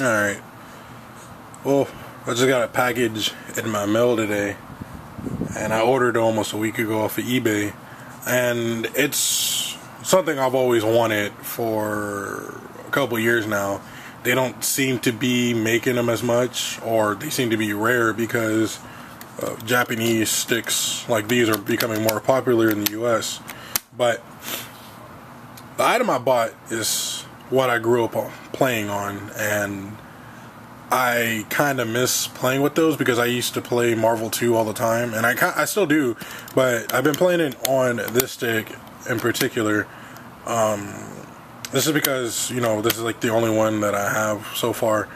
Alright. Well, I just got a package in my mail today, and I ordered it almost a week ago off of eBay, and it's something I've always wanted for a couple years now. They don't seem to be making them as much, or they seem to be rare because Japanese sticks like these are becoming more popular in the US. But the item I bought is what I grew up playing on, and I kind of miss playing with those because I used to play Marvel 2 all the time, and I still do, but I've been playing it on this stick in particular. This is because, you know, this is like the only one that I have so far.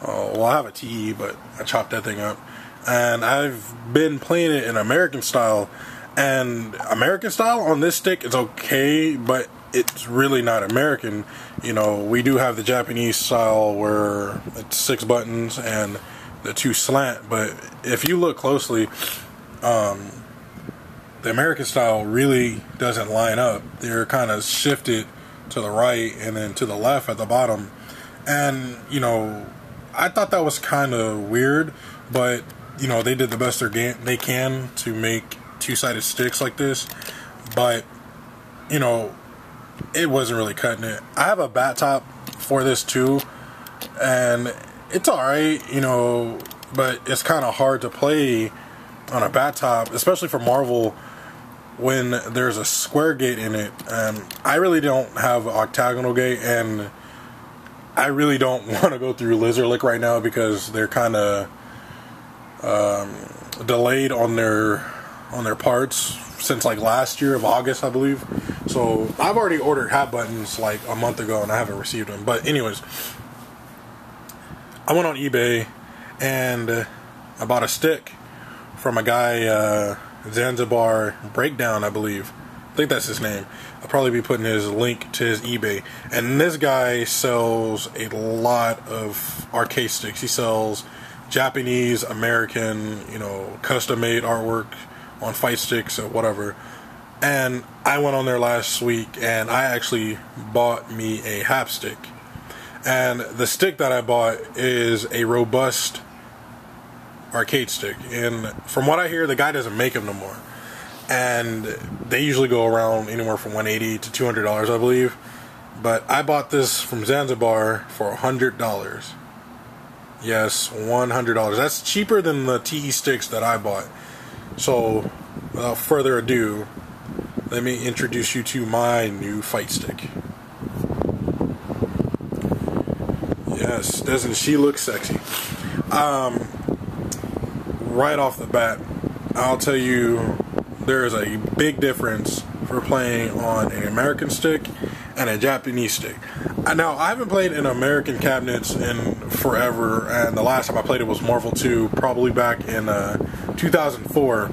Well, I have a TE, but I chopped that thing up, and I've been playing it in American style, and American style on this stick is okay, but it's really not American. You know, we do have the Japanese style where it's 6 buttons and the 2 slant, but if you look closely, the American style really doesn't line up. They're kind of shifted to the right and then to the left at the bottom, and you know, I thought that was kind of weird, but you know, they did the best they can to make 2-sided sticks like this, but you know, it wasn't really cutting it. I have a bat top for this too, and it's alright, you know, but it's kind of hard to play on a bat top, especially for Marvel, when there's a square gate in it. And I really don't have an octagonal gate, and I really don't want to go through Lizard Lick right now because they're kind of delayed on their parts since like last year of August, I believe. So I've already ordered Happ buttons like a month ago, and I haven't received them. But anyways, I went on eBay and I bought a stick from a guy, Zanzibar Breakdown, I believe. I think that's his name. I'll probably be putting his link to his eBay. And this guy sells a lot of arcade sticks. He sells Japanese, American, you know, custom-made artwork on fight sticks or whatever. And I went on there last week and I actually bought me a Happ stick. And the stick that I bought is a Robust arcade stick. And from what I hear, the guy doesn't make them no more. And they usually go around anywhere from $180 to $200, I believe. But I bought this from Zanzibar for $100. Yes, $100. That's cheaper than the TE sticks that I bought. So, without further ado, let me introduce you to my new fight stick. Yes, doesn't she look sexy? Right off the bat, I'll tell you there is a big difference for playing on an American stick and a Japanese stick. Now, I haven't played in American cabinets in forever, and the last time I played it was Marvel 2, probably back in 2004,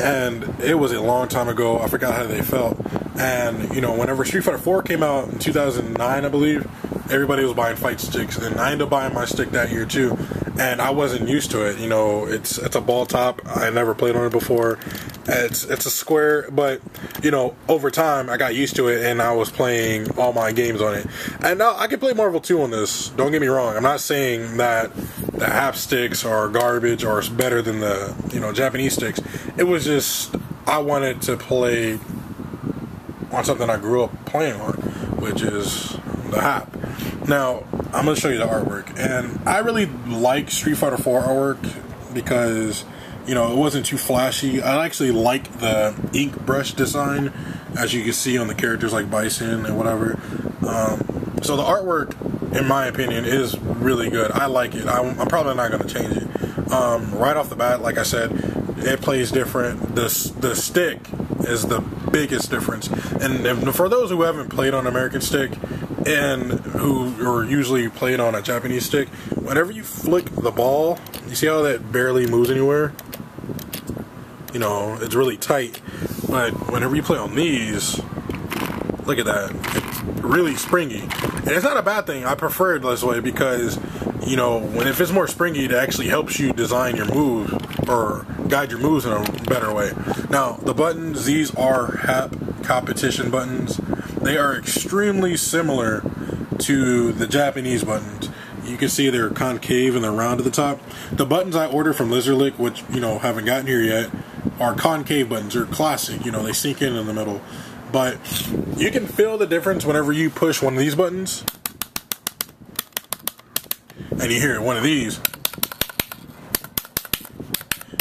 and it was a long time ago. I forgot how they felt. And you know, whenever Street Fighter 4 came out in 2009, I believe, everybody was buying fight sticks, and I ended up buying my stick that year too, and I wasn't used to it. You know, it's a ball top. I never played on it before. It's a square, but you know, over time I got used to it, and I was playing all my games on it. And now I can play Marvel 2 on this. Don't get me wrong. I'm not saying that the Happ sticks are garbage or it's better than the, you know, Japanese sticks. It was just I wanted to play on something I grew up playing on, which is the Happ. Now I'm going to show you the artwork, and I really like Street Fighter 4 artwork because, you know, it wasn't too flashy. I actually like the ink brush design, as you can see on the characters like Bison and whatever. So the artwork, in my opinion, is really good. I like it. I'm probably not going to change it. Right off the bat, like I said, it plays different. The stick is the biggest difference. And for those who haven't played on American stick and who are usually playing on a Japanese stick, whenever you flick the ball, you see how that barely moves anywhere? You know, it's really tight. But whenever you play on these, look at that. It's really springy. And it's not a bad thing. I prefer it this way because, you know, if it's more springy, it actually helps you design your moves or guide your moves in a better way. Now, the buttons, these are Happ competition buttons. They are extremely similar to the Japanese buttons. You can see they're concave and they're round at the top. The buttons I ordered from Lizardlick, which, you know, haven't gotten here yet, are concave buttons. They're classic, you know, they sink in the middle. But you can feel the difference whenever you push one of these buttons and you hear one of these.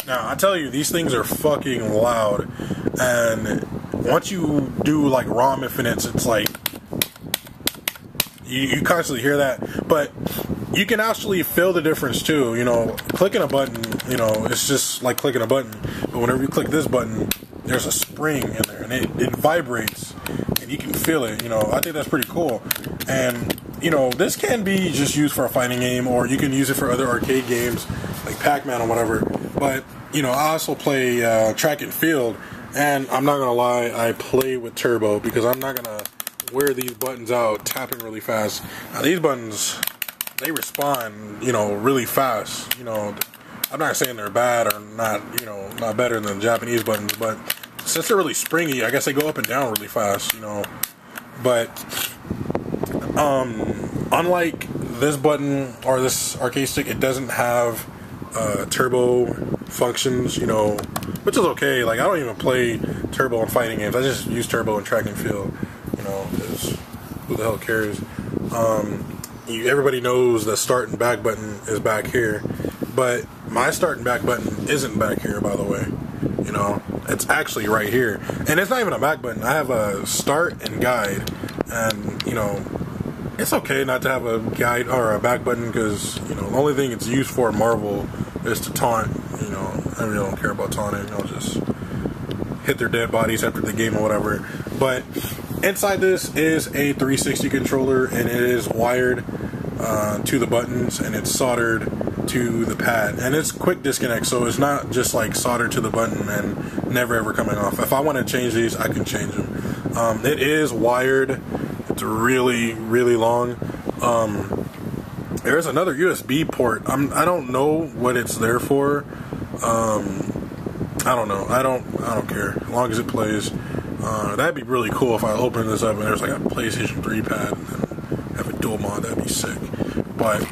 Now, I tell you, these things are fucking loud. And once you do like ROM infinites, it's like you constantly hear that. But you can actually feel the difference too. You know, clicking a button, you know, it's just like clicking a button. But whenever you click this button, there's a spring in there, and it vibrates, and you can feel it. You know, I think that's pretty cool. And you know, this can be just used for a fighting game, or you can use it for other arcade games like Pac-Man or whatever. But you know, I also play track and field, and I'm not gonna lie, I play with turbo because I'm not gonna wear these buttons out tapping really fast. Now these buttons, they respond, you know, really fast. You know, I'm not saying they're bad or not, you know, not better than Japanese buttons, but since they're really springy, I guess they go up and down really fast, you know. But unlike this button or this arcade stick, it doesn't have turbo functions, you know, which is okay. Like, I don't even play turbo in fighting games. I just use turbo in track and field, you know, because who the hell cares? Everybody knows the start and back button is back here, but my start and back button isn't back here, by the way. You know, it's actually right here, and it's not even a back button. I have a start and guide, and you know, it's okay not to have a guide or a back button because, you know, the only thing it's used for in Marvel is to taunt. You know, I really don't care about taunting. I'll just hit their dead bodies after the game or whatever. But inside this is a 360 controller, and it is wired to the buttons, and it's soldered to the pad, and it's quick disconnect, so it's not just like soldered to the button and never ever coming off. If I want to change these, I can change them. It is wired. It's really, really long. There's another USB port. I don't know what it's there for. I don't know. I don't care. As long as it plays. That'd be really cool if I open this up and there's like a PlayStation 3 pad and have a dual mod. That'd be sick. But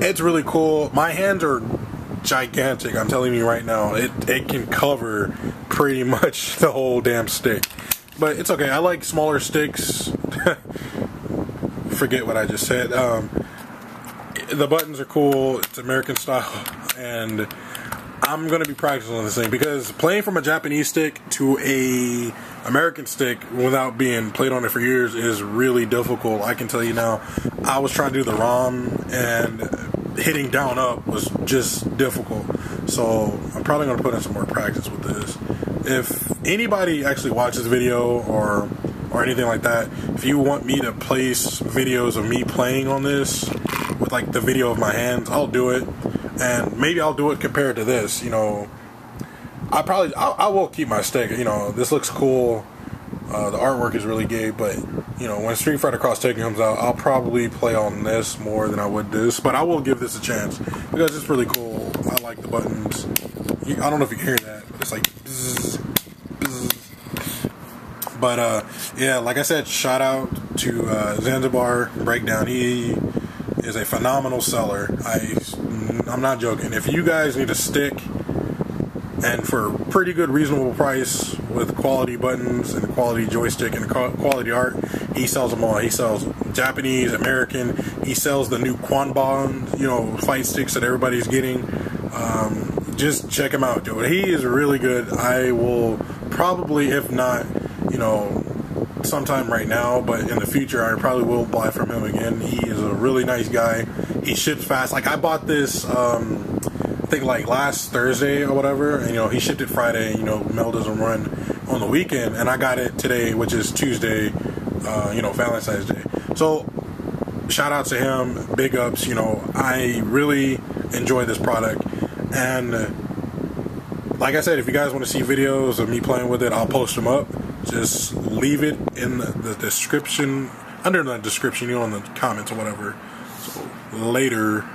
it's really cool. My hands are gigantic. I'm telling you right now. It can cover pretty much the whole damn stick. But it's okay. I like smaller sticks. Forget what I just said. The buttons are cool. It's American style. And I'm going to be practicing on this thing because playing from a Japanese stick to a American stick without being played on it for years is really difficult. I can tell you now. I was trying to do the ROM and hitting down up was just difficult. So I'm probably going to put in some more practice with this. If anybody actually watches the video or anything like that, if you want me to place videos of me playing on this with like the video of my hands, I'll do it. And maybe I'll do it compared to this, you know. I will keep my stick, you know. This looks cool. The artwork is really gay, but you know, when Street Fighter Cross Tekken comes out, I'll probably play on this more than I would this. But I will give this a chance because it's really cool. I like the buttons. I don't know if you can hear that, but it's like bzz, bzz. But yeah, like I said, shout out to Zanzibar Breakdown. He is a phenomenal seller. I'm not joking. If you guys need a stick and for a pretty good reasonable price with quality buttons and quality joystick and quality art, he sells them all. He sells Japanese, American. He sells the new Quanbon, you know, fight sticks that everybody's getting. Just check him out, dude. He is really good. I will probably, if not, you know, sometime right now, but in the future I probably will buy from him again. He is a really nice guy. He ships fast. Like I bought this I think like last Thursday or whatever, and you know, he shipped it Friday. You know, mail doesn't run on the weekend, and I got it today, which is Tuesday, you know, Valentine's Day. So shout out to him, big ups. You know, I really enjoy this product, and like I said, if you guys want to see videos of me playing with it, I'll post them up. Just leave it in the description, under the description, you know, in the comments or whatever. So later.